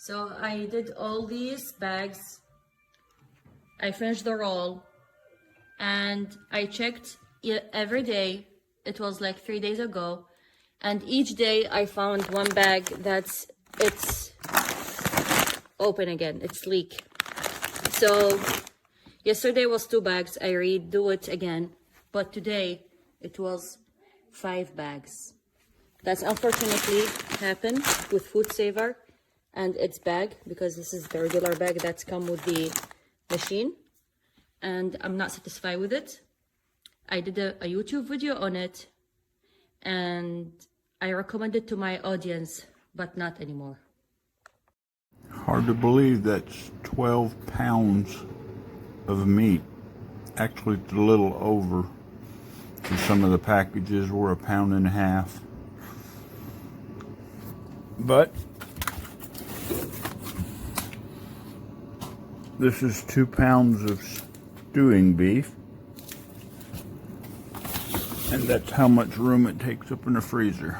So I did all these bags. I finished the roll and I checked every day. It was like 3 days ago. And each day I found one bag it's open again. It's leak. So yesterday was 2 bags. I redo it again. But today it was 5 bags. That's unfortunately happened with FoodSaver and its bag, because this is the regular bag that's come with the machine, and I'm not satisfied with it. I did a YouTube video on it and I recommend it to my audience, but not anymore. Hard to believe that's 12 pounds of meat. Actually, it's a little over, because some of the packages were 1.5 pounds. But this is 2 pounds of stewing beef, and that's how much room it takes up in the freezer.